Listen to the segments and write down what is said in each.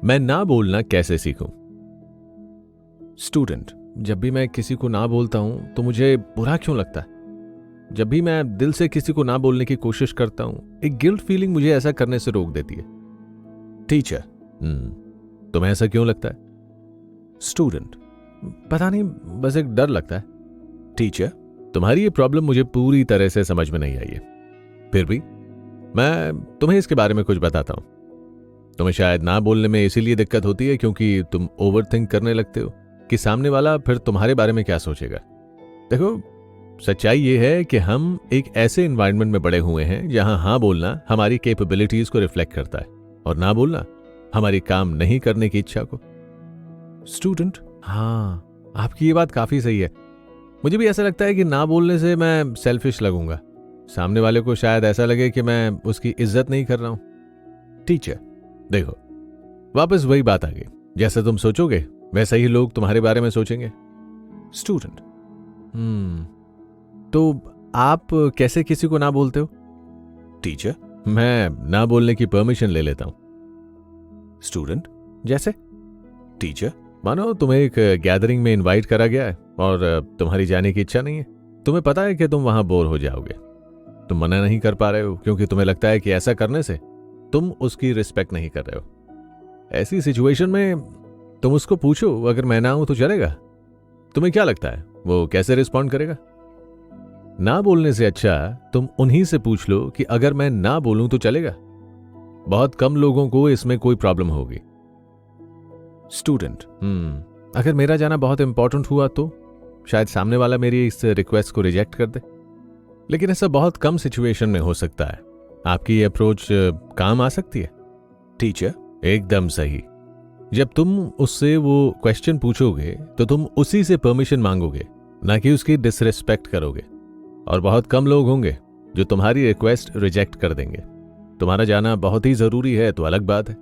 मैं ना बोलना कैसे सीखूं? स्टूडेंट, जब भी मैं किसी को ना बोलता हूं तो मुझे बुरा क्यों लगता है? जब भी मैं दिल से किसी को ना बोलने की कोशिश करता हूं, एक गिल्ट फीलिंग मुझे ऐसा करने से रोक देती है। टीचर, तुम्हें ऐसा क्यों लगता है? स्टूडेंट, पता नहीं, बस एक डर लगता है। टीचर, तुम्हारी ये प्रॉब्लम मुझे पूरी तरह से समझ में नहीं आई है, फिर भी मैं तुम्हें इसके बारे में कुछ बताता हूं। तुम्हें शायद ना बोलने में इसीलिए दिक्कत होती है क्योंकि तुम ओवरथिंक करने लगते हो कि सामने वाला फिर तुम्हारे बारे में क्या सोचेगा। देखो, सच्चाई ये है कि हम एक ऐसे एनवायरनमेंट में बड़े हुए हैं जहां हाँ बोलना हमारी कैपेबिलिटीज को रिफ्लेक्ट करता है और ना बोलना हमारी काम नहीं करने की इच्छा को। स्टूडेंट, हाँ, आपकी ये बात काफी सही है। मुझे भी ऐसा लगता है कि ना बोलने से मैं सेल्फिश लगूंगा, सामने वाले को शायद ऐसा लगे कि मैं उसकी इज्जत नहीं कर रहा हूं। टीचर, देखो, वापस वही बात आ गई, जैसा तुम सोचोगे वैसा ही लोग तुम्हारे बारे में सोचेंगे। स्टूडेंट, तो आप कैसे किसी को ना बोलते हो? टीचर, मैं ना बोलने की परमिशन ले लेता हूं। स्टूडेंट, जैसे? टीचर, मानो तुम्हें एक गैदरिंग में इनवाइट करा गया है और तुम्हारी जाने की इच्छा नहीं है। तुम्हें पता है कि तुम वहां बोर हो जाओगे, तुम मना नहीं कर पा रहे हो क्योंकि तुम्हें लगता है कि ऐसा करने से तुम उसकी रिस्पेक्ट नहीं कर रहे हो। ऐसी सिचुएशन में तुम उसको पूछो, अगर मैं ना हूं तो चलेगा? तुम्हें क्या लगता है वो कैसे रिस्पॉन्ड करेगा? ना बोलने से अच्छा तुम उन्हीं से पूछ लो कि अगर मैं ना बोलूं तो चलेगा। बहुत कम लोगों को इसमें कोई प्रॉब्लम होगी। स्टूडेंट, अगर मेरा जाना बहुत इंपॉर्टेंट हुआ तो शायद सामने वाला मेरी इस रिक्वेस्ट को रिजेक्ट कर दे, लेकिन ऐसा बहुत कम सिचुएशन में हो सकता है। आपकी ये अप्रोच काम आ सकती है। टीचर, एकदम सही। जब तुम उससे वो क्वेश्चन पूछोगे तो तुम उसी से परमिशन मांगोगे, ना कि उसकी डिसरिस्पेक्ट करोगे। और बहुत कम लोग होंगे जो तुम्हारी रिक्वेस्ट रिजेक्ट कर देंगे। तुम्हारा जाना बहुत ही जरूरी है तो अलग बात है।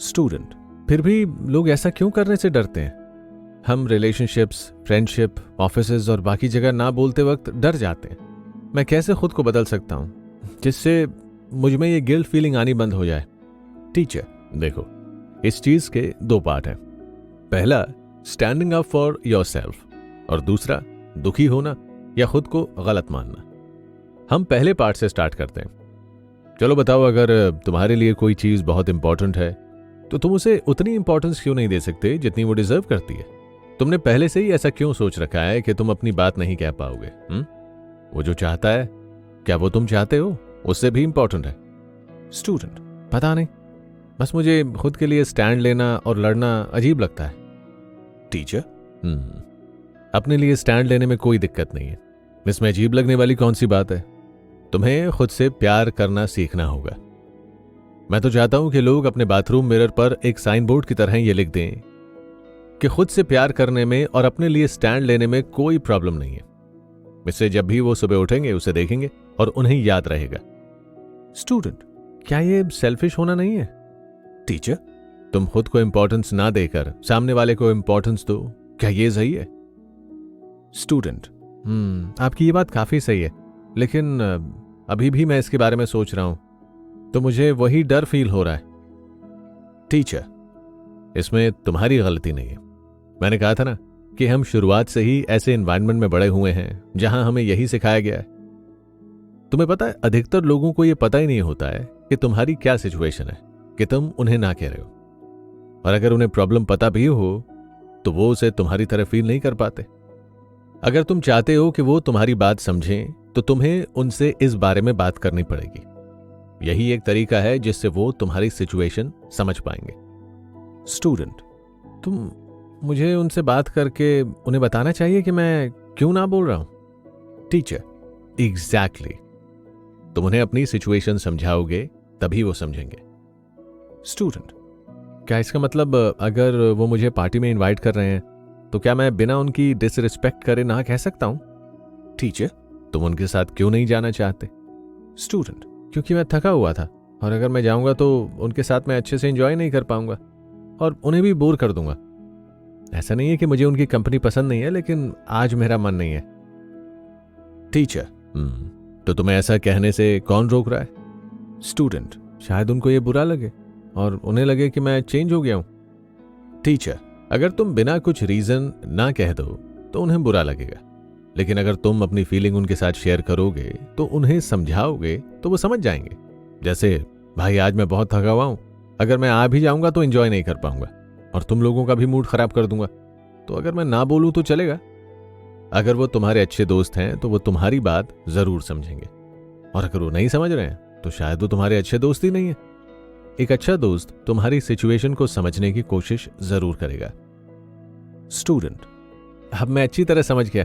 स्टूडेंट, फिर भी लोग ऐसा क्यों करने से डरते हैं? हम रिलेशनशिप्स, फ्रेंडशिप, ऑफिसेज और बाकी जगह ना बोलते वक्त डर जाते हैं। मैं कैसे खुद को बदल सकता हूं जिससे मुझ में ये गिल्ट फीलिंग आनी बंद हो जाए? टीचर, देखो, इस चीज के दो पार्ट हैं। पहला, स्टैंडिंग अप फॉर योरसेल्फ, और दूसरा, दुखी होना या खुद को गलत मानना। हम पहले पार्ट से स्टार्ट करते हैं। चलो बताओ, अगर तुम्हारे लिए कोई चीज बहुत इंपॉर्टेंट है तो तुम उसे उतनी इंपॉर्टेंस क्यों नहीं दे सकते जितनी वो डिजर्व करती है? तुमने पहले से ही ऐसा क्यों सोच रखा है कि तुम अपनी बात नहीं कह पाओगे? वो जो चाहता है, क्या वो तुम चाहते हो उससे भी इंपॉर्टेंट है? स्टूडेंट, पता नहीं, बस मुझे खुद के लिए स्टैंड लेना और लड़ना अजीब लगता है। टीचर, अपने लिए स्टैंड लेने में कोई दिक्कत नहीं है, इसमें अजीब लगने वाली कौन सी बात है? तुम्हें खुद से प्यार करना सीखना होगा। मैं तो चाहता हूं कि लोग अपने बाथरूम मिरर पर एक साइन बोर्ड की तरह ये लिख दें कि खुद से प्यार करने में और अपने लिए स्टैंड लेने में कोई प्रॉब्लम नहीं है। इससे जब भी वो सुबह उठेंगे उसे देखेंगे और उन्हें याद रहेगा। स्टूडेंट, क्या ये सेल्फिश होना नहीं है? टीचर, तुम खुद को इंपॉर्टेंस ना देकर सामने वाले को इंपॉर्टेंस दो, क्या ये सही है? स्टूडेंट, आपकी ये बात काफी सही है, लेकिन अभी भी मैं इसके बारे में सोच रहा हूं तो मुझे वही डर फील हो रहा है। टीचर, इसमें तुम्हारी गलती नहीं है। मैंने कहा था ना कि हम शुरुआत से ही ऐसे एनवायरनमेंट में बड़े हुए हैं जहां हमें यही सिखाया गया है। तुम्हें पता है, अधिकतर लोगों को यह पता ही नहीं होता है कि तुम्हारी क्या सिचुएशन है कि तुम उन्हें ना कह रहे हो, और अगर उन्हें प्रॉब्लम पता भी हो तो वो उसे तुम्हारी तरह फील नहीं कर पाते। अगर तुम चाहते हो कि वो तुम्हारी बात समझें तो तुम्हें उनसे इस बारे में बात करनी पड़ेगी। यही एक तरीका है जिससे वो तुम्हारी सिचुएशन समझ पाएंगे। स्टूडेंट, तुम मुझे उनसे बात करके उन्हें बताना चाहिए कि मैं क्यों ना बोल रहा हूं। Teacher, exactly. तुम उन्हें अपनी सिचुएशन समझाओगे तभी वो समझेंगे। स्टूडेंट, क्या इसका मतलब अगर वो मुझे पार्टी में इनवाइट कर रहे हैं तो क्या मैं बिना उनकी डिसरिस्पेक्ट करे ना कह सकता हूं? टीचर, तुम उनके साथ क्यों नहीं जाना चाहते? स्टूडेंट, क्योंकि मैं थका हुआ था और अगर मैं जाऊंगा तो उनके साथ मैं अच्छे से एंजॉय नहीं कर पाऊंगा और उन्हें भी बोर कर दूंगा। ऐसा नहीं है कि मुझे उनकी कंपनी पसंद नहीं है, लेकिन आज मेरा मन नहीं है। टीचर, तो तुम्हें ऐसा कहने से कौन रोक रहा है? स्टूडेंट, शायद उनको ये बुरा लगे और उन्हें लगे कि मैं चेंज हो गया हूं। टीचर, अगर तुम बिना कुछ रीजन ना कह दो तो उन्हें बुरा लगेगा, लेकिन अगर तुम अपनी फीलिंग उनके साथ शेयर करोगे तो उन्हें समझाओगे तो वो समझ जाएंगे। जैसे, भाई आज मैं बहुत थका हुआ हूं, अगर मैं आ भी जाऊंगा तो एंजॉय नहीं कर पाऊंगा और तुम लोगों का भी मूड खराब कर दूंगा, तो अगर मैं ना बोलूं तो चलेगा। अगर वो तुम्हारे अच्छे दोस्त हैं तो वो तुम्हारी बात जरूर समझेंगे, और अगर वो नहीं समझ रहे हैं तो शायद वो तुम्हारे अच्छे दोस्त ही नहीं है। एक अच्छा दोस्त तुम्हारी सिचुएशन को समझने की कोशिश जरूर करेगा। स्टूडेंट, अब मैं अच्छी तरह समझ गया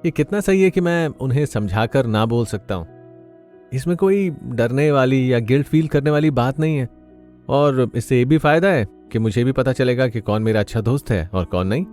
ये कितना सही है कि मैं उन्हें समझाकर ना बोल सकता हूं। इसमें कोई डरने वाली या गिल्ट फील करने वाली बात नहीं है, और इससे ये भी फायदा है कि मुझे भी पता चलेगा कि कौन मेरा अच्छा दोस्त है और कौन नहीं।